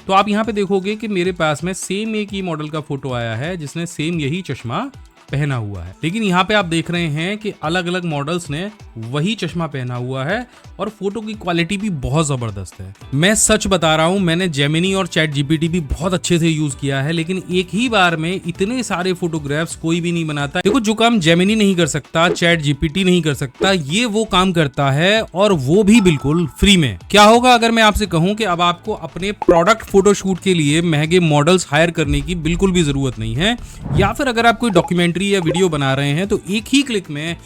तो आप यहाँ पे देखोगे कि मेरे पास में सेम एक ही मॉडल का फोटो आया है जिसने सेम यही चश्मा पहना हुआ है, लेकिन यहाँ पे आप देख रहे हैं कि अलग अलग मॉडल्स ने वही चश्मा पहना हुआ है और फोटो की क्वालिटी भी बहुत जबरदस्त है। मैं सच बता रहा हूँ, मैंने जेमिनी और चैट जीपीटी भी बहुत अच्छे से यूज किया है, लेकिन एक ही बार में इतने सारे फोटोग्राफ्स कोई भी नहीं बनाता। देखो, जो काम जेमिनी नहीं कर सकता, चैट जीपीटी नहीं कर सकता, ये वो काम करता है, और वो भी बिल्कुल फ्री में। क्या होगा अगर मैं आपसे कहूँ कि अब आपको अपने प्रोडक्ट फोटोशूट के लिए महंगे मॉडल्स हायर करने की बिल्कुल भी जरूरत नहीं है, या फिर अगर आप कोई डॉक्यूमेंट्री या वीडियो बना रहे हैं तो एक ही क्लिक में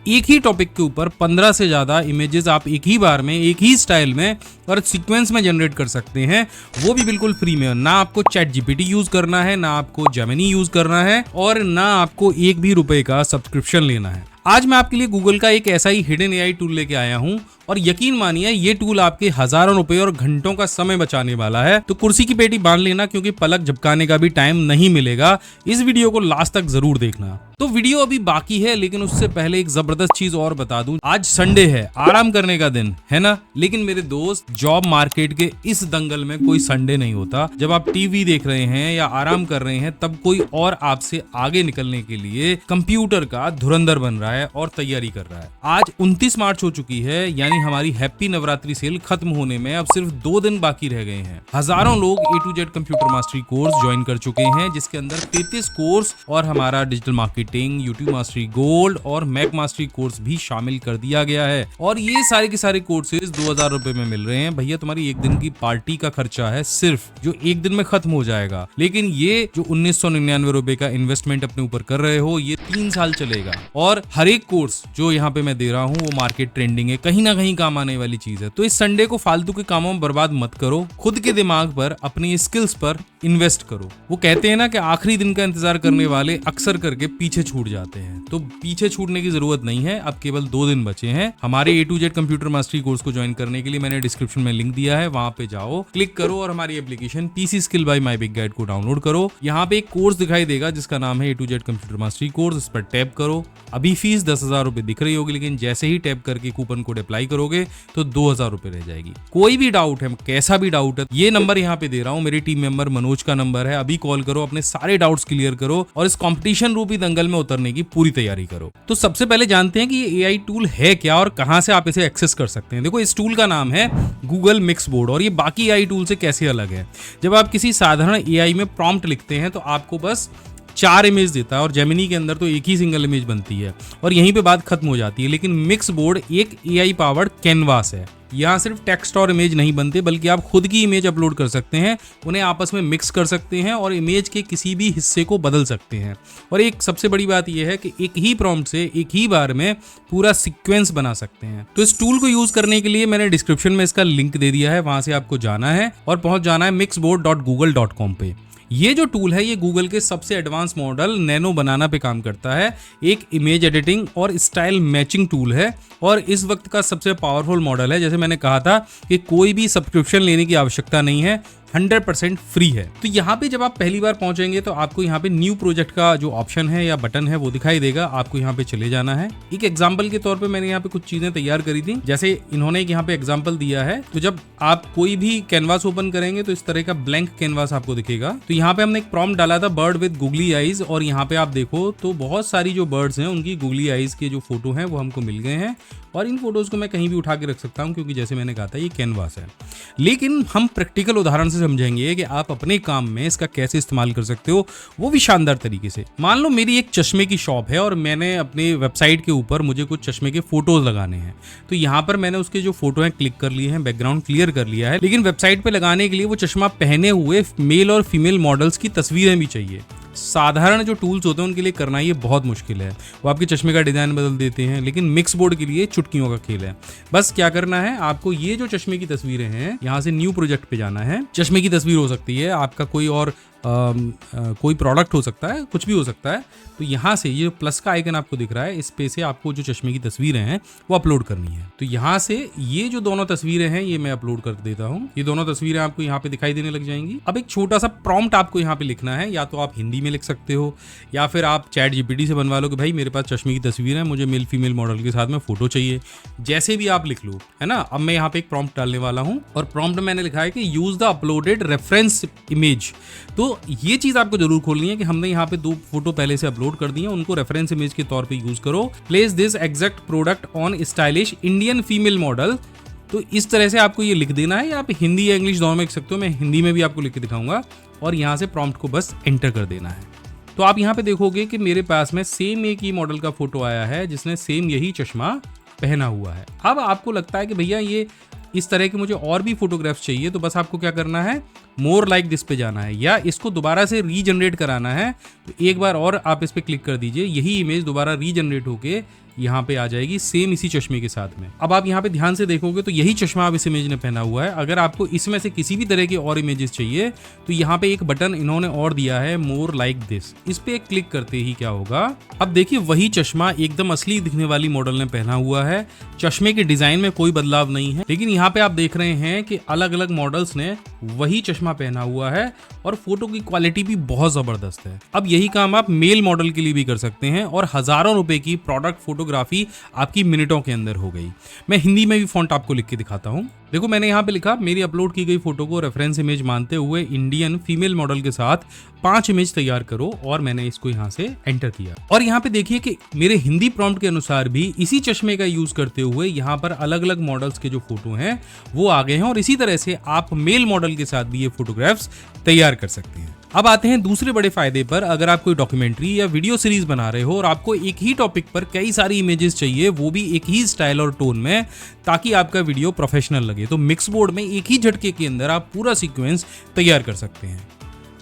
एक ही टॉपिक के ऊपर 15 से ज्यादा इमेजेस आप एक ही बार में, एक ही स्टाइल में और सीक्वेंस में जनरेट कर सकते हैं, वो भी बिल्कुल फ्री में। ना आपको चैट जीपीटी यूज करना है, ना आपको जेमिनी यूज करना है, और ना आपको एक भी रुपए का सब्सक्रिप्शन लेना है। आज मैं आपके लिए गूगल का एक ऐसा ही हिडन एआई टूल लेके आया हूं, और यकीन मानिए ये टूल आपके हजारों रुपए और घंटों का समय बचाने वाला है। तो कुर्सी की पेटी बांध लेना, क्योंकि पलक झपकाने का भी टाइम नहीं मिलेगा। इस वीडियो को लास्ट तक जरूर देखना। तो वीडियो अभी बाकी है, लेकिन उससे पहले एक जबरदस्त चीज और बता दूं। आज संडे है, आराम करने का दिन है ना, लेकिन मेरे दोस्त, जॉब मार्केट के इस दंगल में कोई संडे नहीं होता। जब आप टीवी देख रहे हैं या आराम कर रहे हैं, तब कोई और आपसे आगे निकलने के लिए कंप्यूटर का धुरंधर बन रहा है और तैयारी कर रहा है। आज 29 मार्च हो चुकी है, यानी हमारी हैप्पी नवरात्रि सेल खत्म होने में अब सिर्फ 2 दिन बाकी रह गए हैं। हजारों लोग A to Z computer mastery course join कर चुके हैं, जिसके अंदर 33 कोर्स और हमारा digital marketing, YouTube mastery gold और मैक मास्टरी कोर्स भी शामिल कर दिया गया है। और ये सारे के सारे कोर्सेज 2000 रुपए में मिल रहे हैं। भैया, तुम्हारी एक दिन की पार्टी का खर्चा है सिर्फ, जो एक दिन में खत्म हो जाएगा। लेकिन ये जो 1999 रुपए का इन्वेस्टमेंट अपने ऊपर कर रहे हो, ये 3 साल चलेगा। और हर एक कोर्स जो यहाँ पे मैं दे रहा हूँ वो मार्केट ट्रेंडिंग है, कहीं ना कहीं काम आने वाली चीज है। तो इस संडे को फालतू के कामों में बर्बाद मत करो, खुद के दिमाग पर, अपनी स्किल्स पर इन्वेस्ट करो। वो कहते हैं ना कि आखिरी दिन का इंतजार करने वाले अक्सर करके पीछे छूट जाते हैं। तो पीछे छूटने की जरूरत नहीं है, अब केवल 2 दिन बचे हैं। हमारे A to Z computer mastery course को ज्वाइन करने के लिए मैंने डिस्क्रिप्शन में लिंक दिया है, वहां पे जाओ, क्लिक करो और हमारी application PC skill by my big guide को डाउनलोड करो। यहाँ पे एक कोर्स दिखाई देगा जिसका नाम है A to Z computer mastery course, इस पर टैप करो। अभी फीस 10,000 रुपए दिख रही होगी, लेकिन जैसे ही टैप करके कूपन कोड अप्लाई करोगे तो 2000 रुपए रह जाएगी। कोई भी डाउट है, कैसा भी डाउट है, ये नंबर यहाँ पे दे रहा हूँ, मेरी टीम मेंबर मनोज का नंबर है। अभी कॉल करो, अपने सारे डाउट्स क्लियर करो और इस कंपटीशन रूपी दंगल में उतरने की पूरी तैयारी करो। तो सबसे पहले जानते हैं कि ये एआई टूल है क्या और कहां से आप इसे एक्सेस कर सकते हैं। देखो, इस टूल का नाम है गूगल मिक्स बोर्ड, और ये बाकी एआई टूल से कैसे अलग है। जब आप किसी साधारण एआई में प्रॉम्प्ट लिखते हैं तो आपको बस 4 इमेज देता है, और जेमिनी के अंदर तो एक ही सिंगल इमेज बनती है और यहीं पे बात खत्म हो जाती है। लेकिन मिक्स बोर्ड एक एआई पावर्ड कैनवास है। यहाँ सिर्फ टेक्स्ट और इमेज नहीं बनते, बल्कि आप खुद की इमेज अपलोड कर सकते हैं, उन्हें आपस में मिक्स कर सकते हैं और इमेज के किसी भी हिस्से को बदल सकते हैं। और एक सबसे बड़ी बात यह है कि एक ही प्रॉम्प्ट से एक ही बार में पूरा सीक्वेंस बना सकते हैं। तो इस टूल को यूज करने के लिए मैंने डिस्क्रिप्शन में इसका लिंक दे दिया है, वहां से आपको जाना है और पहुंच जाना है mixboard.google.com पे। ये जो टूल है, ये गूगल के सबसे एडवांस मॉडल नैनो बनाना पे काम करता है। एक इमेज एडिटिंग और स्टाइल मैचिंग टूल है और इस वक्त का सबसे पावरफुल मॉडल है। जैसे मैंने कहा था कि कोई भी सब्सक्रिप्शन लेने की आवश्यकता नहीं है, 100% फ्री है। तो यहाँ पे जब आप पहली बार पहुंचेंगे तो आपको यहाँ पे न्यू प्रोजेक्ट का जो ऑप्शन है या बटन है वो दिखाई देगा, आपको यहाँ पे चले जाना है। एक एग्जांपल के तौर पे मैंने यहाँ पे कुछ चीजें तैयार करी थी, जैसे इन्होंने एक यहाँ पे एग्जांपल दिया है। तो जब आप कोई भी कैनवास ओपन करेंगे तो इस तरह का ब्लैंक कैनवास आपको दिखेगा। तो यहाँ पे हमने एक प्रॉम्प्ट डाला था, बर्ड विद गुगली आईज, और यहाँ पे आप देखो तो बहुत सारी जो बर्ड्स हैं उनकी गुगली आईज के जो फोटो हैं वो हमको मिल गए हैं। और इन फोटोज को मैं कहीं भी उठा के रख सकता हूं, क्योंकि जैसे मैंने कहा था ये कैनवास है। लेकिन हम प्रैक्टिकल उदाहरण से समझेंगे कि आप अपने काम में इसका कैसे इस्तेमाल कर सकते हो, वो भी शानदार तरीके से। मान लो मेरी एक चश्मे की शॉप है और मैंने अपने वेबसाइट के ऊपर मुझे कुछ चश्मे के फोटोज लगाने हैं। तो यहाँ पर मैंने उसके जो फोटो हैं क्लिक कर लिए हैं, बैकग्राउंड क्लियर कर लिया है, लेकिन वेबसाइट पे लगाने के लिए वो चश्मा पहने हुए मेल और फीमेल मॉडल्स की तस्वीरें भी चाहिए। साधारण जो टूल्स होते हैं उनके लिए करना ये बहुत मुश्किल है, वो आपके चश्मे का डिजाइन बदल देते हैं, लेकिन मिक्स बोर्ड के लिए चुटकियों का खेल है। बस क्या करना है, आपको ये जो चश्मे की तस्वीरें हैं यहाँ से न्यू प्रोजेक्ट पे जाना है। चश्मे की तस्वीर हो सकती है, आपका कोई और कोई प्रोडक्ट हो सकता है, कुछ भी हो सकता है। तो यहाँ से ये प्लस का आइकन आपको दिख रहा है, इस पे से आपको जो चश्मे की तस्वीरें हैं वो अपलोड करनी है। तो यहाँ से ये जो दोनों तस्वीरें हैं ये मैं अपलोड कर देता हूँ। ये दोनों तस्वीरें आपको यहाँ पे दिखाई देने लग जाएंगी। अब एक छोटा सा प्रॉम्प्ट आपको यहाँ पे लिखना है, या तो आप हिंदी में लिख सकते हो या फिर आप चैट जीपीटी से बनवा लो कि भाई मेरे पास चश्मे की तस्वीर है, मुझे मेल फीमेल मॉडल के साथ में फोटो चाहिए, जैसे भी आप लिख लो, है ना। अब मैं यहाँ पे एक प्रॉम्प्ट डालने वाला हूँ और प्रॉम्प्ट मैंने लिखा है कि use the uploaded reference image. तो ये चीज आपको जरूर खोलनी है कि हमने यहाँ पे 2 फोटो पहले से अपलोड कर दी है, उनको रेफरेंस इमेज के तौर पे यूज करो। Place this exact product on stylish Indian female model. तो इस तरह से आपको ये लिख देना है, या आप हिंदी या इंग्लिश दोनों में लिख सकते हो, मैं हिंदी में भी आपको लिख के दिखाऊंगा। और यहाँ से प्रॉम्प्ट को बस एंटर कर देना है। तो आप यहाँ पे देखोगे कि मेरे पास में सेम एक ही मॉडल का फोटो आया है जिसने सेम यही चश्मा पहना हुआ है। अब आपको लगता है कि भैया ये इस तरह के मुझे और भी फोटोग्राफ्स चाहिए, तो बस आपको क्या करना है, मोर लाइक दिस पे जाना है, या इसको दोबारा से रीजनरेट कराना है। तो एक बार और आप इस पे क्लिक कर दीजिए, यही इमेज दोबारा रीजनरेट होके यहाँ पे आ जाएगी सेम इसी चश्मे के साथ में। अब आप यहाँ पे ध्यान से देखोगे तो यही चश्मा अब इस इमेज ने पहना हुआ है। अगर आपको इसमें से किसी भी तरह की और इमेजेस चाहिए तो यहाँ पे एक बटन इन्होंने और दिया है, मोर लाइक दिस। इस पे क्लिक करते ही क्या होगा, अब देखिए वही चश्मा एकदम असली दिखने वाली मॉडल ने पहना हुआ है। चश्मे के डिजाइन में कोई बदलाव नहीं है, लेकिन यहाँ पे आप देख रहे हैं कि अलग अलग मॉडल्स ने वही चश्मा पहना हुआ है और फोटो की क्वालिटी भी बहुत जबरदस्त है। अब यही काम आप मेल मॉडल के लिए भी कर सकते हैं और हजारों रुपए की प्रोडक्ट फोटोग्राफी आपकी मिनटों के अंदर हो गई। मैं हिंदी में भी फॉन्ट आपको लिख के दिखाता हूं। देखो मैंने यहाँ पे लिखा, मेरी अपलोड की गई फोटो को रेफरेंस इमेज मानते हुए इंडियन फीमेल मॉडल के साथ 5 इमेज तैयार करो, और मैंने इसको यहाँ से एंटर किया। और यहाँ पे देखिए कि मेरे हिंदी प्रॉम्प्ट के अनुसार भी इसी चश्मे का यूज करते हुए यहाँ पर अलग अलग मॉडल्स के जो फोटो हैं वो आ गए हैं, और इसी तरह से आप मेल मॉडल के साथ भी ये फोटोग्राफ्स तैयार कर सकते हैं। अब आते हैं दूसरे बड़े फायदे पर। अगर आप कोई डॉक्यूमेंट्री या वीडियो सीरीज बना रहे हो और आपको एक ही टॉपिक पर कई सारी इमेजेस चाहिए, वो भी एक ही स्टाइल और टोन में, ताकि आपका वीडियो प्रोफेशनल लगे, तो मिक्स बोर्ड में एक ही झटके के अंदर आप पूरा सीक्वेंस तैयार कर सकते हैं।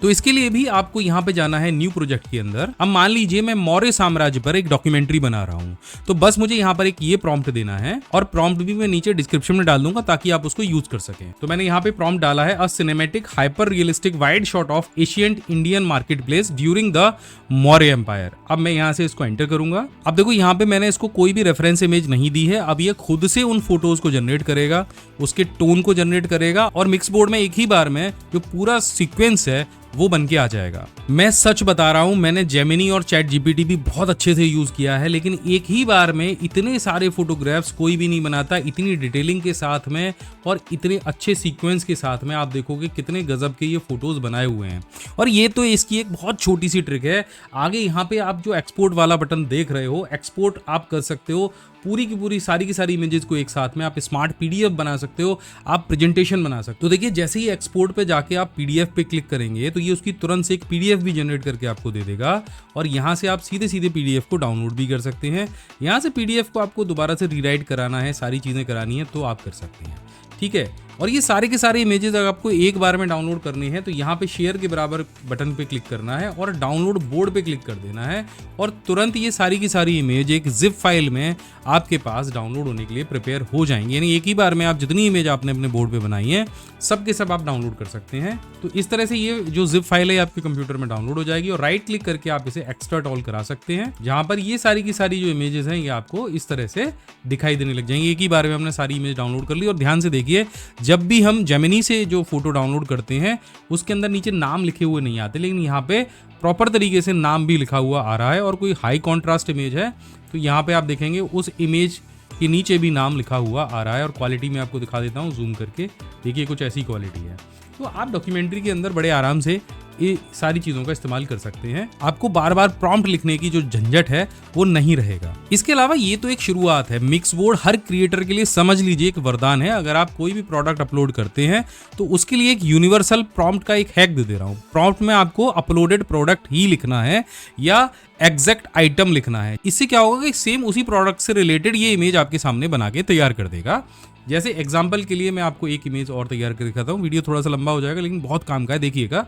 तो इसके लिए भी आपको यहाँ पे जाना है न्यू प्रोजेक्ट के अंदर। अब मान लीजिए मैं मौर्य साम्राज्य पर एक डॉक्यूमेंट्री बना रहा हूँ, तो बस मुझे यहाँ पर एक ये प्रॉम्प्ट देना है, और प्रॉम्प्ट भी मैं नीचे डिस्क्रिप्शन में डाल दूंगा ताकि आप उसको यूज कर सकें। तो मैंने यहाँ पे प्रॉम्प्ट डाला है, a cinematic hyper realistic wide shot of ancient Indian market place during the Maurya empire. अब मैं यहाँ से इसको एंटर करूंगा। अब देखो यहाँ पे मैंने इसको कोई भी रेफरेंस इमेज नहीं दी है। अब ये खुद से उन फोटोज को जनरेट करेगा, उसके टोन को जनरेट करेगा, और मिक्स बोर्ड में एक ही बार में जो पूरा सीक्वेंस है वो बन के आ जाएगा। मैं सच बता रहा हूं, मैंने जेमिनी और चैट जीपीटी भी बहुत अच्छे से यूज किया है, लेकिन एक ही बार में इतने सारे फोटोग्राफ्स कोई भी नहीं बनाता, इतनी डिटेलिंग के साथ में और इतने अच्छे सीक्वेंस के साथ में। आप देखोगे कितने गजब के ये फोटोज बनाए हुए हैं। और ये तो इसकी एक बहुत छोटी सी ट्रिक है। आगे यहाँ पे आप जो एक्सपोर्ट वाला बटन देख रहे हो, एक्सपोर्ट आप कर सकते हो पूरी की पूरी सारी की सारी इमेजेस को एक साथ में। आप स्मार्ट पीडीएफ बना सकते हो, आप प्रेजेंटेशन बना सकते हो। तो देखिए जैसे ही एक्सपोर्ट पे जाके आप पीडीएफ पे क्लिक करेंगे तो ये उसकी तुरंत से एक पीडीएफ भी जनरेट करके आपको दे देगा, और यहाँ से आप सीधे सीधे पीडीएफ को डाउनलोड भी कर सकते हैं। यहाँ से पीडीएफ को आपको दोबारा से रीराइट कराना है, सारी चीज़ें करानी है तो आप कर सकते हैं, ठीक है। और ये सारे के सारे इमेजेस अगर आपको एक बार में डाउनलोड करने हैं तो यहाँ पे शेयर के बराबर बटन पे क्लिक करना है और डाउनलोड बोर्ड पे क्लिक कर देना है, और तुरंत ये सारी की सारी इमेज एक जिप फाइल में आपके पास डाउनलोड होने के लिए प्रिपेयर हो जाएंगे। यानी एक ही बार में आप जितनी इमेज आपने अपने बोर्ड पे बनाई है सब के सब आप डाउनलोड कर सकते हैं। तो इस तरह से ये जो जिप फाइल है आपके कंप्यूटर में डाउनलोड हो जाएगी, और राइट क्लिक करके आप इसे एक्सट्रैक्ट ऑल करा सकते हैं, जहां पर ये सारी की सारी जो इमेजेस हैं ये आपको इस तरह से दिखाई देने लग जाएंगी। एक ही बार में हमने सारी इमेज डाउनलोड कर ली। और ध्यान से देखिए, जब भी हम जेमिनी से जो फोटो डाउनलोड करते हैं उसके अंदर नीचे नाम लिखे हुए नहीं आते, लेकिन यहाँ पे प्रॉपर तरीके से नाम भी लिखा हुआ आ रहा है। और कोई हाई कॉन्ट्रास्ट इमेज है तो यहाँ पे आप देखेंगे उस इमेज के नीचे भी नाम लिखा हुआ आ रहा है। और क्वालिटी में आपको दिखा देता हूँ जूम करके, देखिए कुछ ऐसी क्वालिटी है। तो आप डॉक्यूमेंट्री के अंदर बड़े आराम से ये सारी चीज़ों का इस्तेमाल कर सकते हैं। आपको बार बार प्रॉम्प्ट लिखने की जो झंझट है वो नहीं रहेगा। इसके अलावा ये तो एक शुरुआत है। मिक्स बोर्ड हर क्रिएटर के लिए समझ लीजिए एक वरदान है। अगर आप कोई भी प्रोडक्ट अपलोड करते हैं तो उसके लिए एक यूनिवर्सल प्रॉम्प्ट का एक हैक दे दे रहा हूँ। प्रॉम्प्ट में आपको अपलोडेड प्रोडक्ट ही लिखना है या एग्जैक्ट आइटम लिखना है। इससे क्या होगा कि सेम उसी प्रोडक्ट से रिलेटेड ये इमेज आपके सामने बना के तैयार कर देगा। जैसे एग्जाम्पल के लिए मैं आपको एक इमेज और तैयार कर दिखाता हूँ। वीडियो थोड़ा सा लंबा हो जाएगा लेकिन बहुत काम का है। देखिएगा,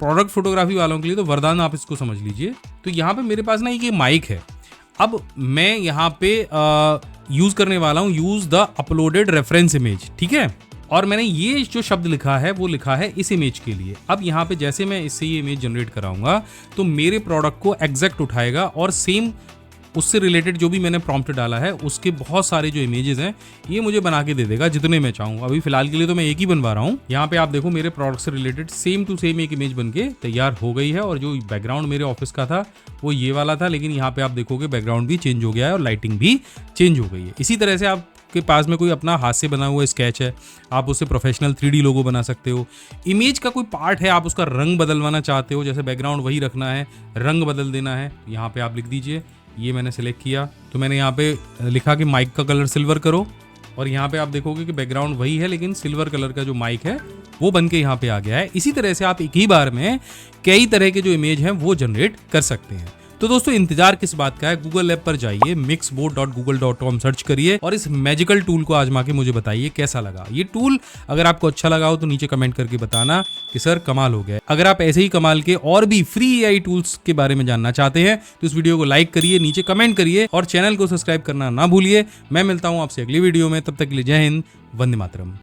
प्रोडक्ट फोटोग्राफी वालों के लिए तो वरदान, आप इसको समझ लीजिए। तो यहाँ पे मेरे पास ना एक माइक है। अब मैं यहाँ पे यूज करने वाला हूँ use the uploaded reference image, ठीक है। और मैंने ये जो शब्द लिखा है वो लिखा है इस इमेज के लिए। अब यहाँ पे जैसे मैं इससे ये इमेज जनरेट कराऊंगा तो मेरे प्रोडक्ट को एग्जैक्ट उठाएगा और सेम उससे रिलेटेड जो भी मैंने प्रॉम्प्ट डाला है उसके बहुत सारे जो इमेजेस हैं ये मुझे बना के दे देगा जितने मैं चाहूँ। अभी फिलहाल के लिए तो मैं एक ही बनवा रहा हूँ। यहाँ पे आप देखो मेरे प्रोडक्ट से रिलेटेड सेम टू सेम एक इमेज बन के तैयार हो गई है और जो बैकग्राउंड मेरे ऑफिस का था वो ये वाला था, लेकिन यहाँ पे आप देखोगे बैकग्राउंड भी चेंज हो गया है और लाइटिंग भी चेंज हो गई है। इसी तरह से आप के पास में कोई अपना हाथ से बना हुआ स्केच है, आप उससे प्रोफेशनल 3D लोगो बना सकते हो। इमेज का कोई पार्ट है, आप उसका रंग बदलवाना चाहते हो, जैसे बैकग्राउंड वही रखना है, रंग बदल देना है, यहाँ पे आप लिख दीजिए। ये मैंने सेलेक्ट किया तो मैंने यहाँ पे लिखा कि माइक का कलर सिल्वर करो और यहाँ पे आप देखोगे कि बैकग्राउंड वही है लेकिन सिल्वर कलर का जो माइक है वो बन के यहाँ पे आ गया है। इसी तरह से आप एक ही बार में कई तरह के जो इमेज हैं वो जनरेट कर सकते हैं। तो दोस्तों इंतजार किस बात का है, गूगल ऐप पर जाइए, mixboard.google.com सर्च करिए और इस मैजिकल टूल को आजमा के मुझे बताइए कैसा लगा। ये टूल अगर आपको अच्छा लगा हो तो नीचे कमेंट करके बताना कि सर कमाल हो गया। अगर आप ऐसे ही कमाल के और भी फ्री एआई टूल्स के बारे में जानना चाहते हैं तो इस वीडियो को लाइक करिए, नीचे कमेंट करिए और चैनल को सब्सक्राइब करना ना भूलिए। मैं मिलता हूं आपसे अगली वीडियो में, तब तक के लिए जय हिंद, वंदे मातरम।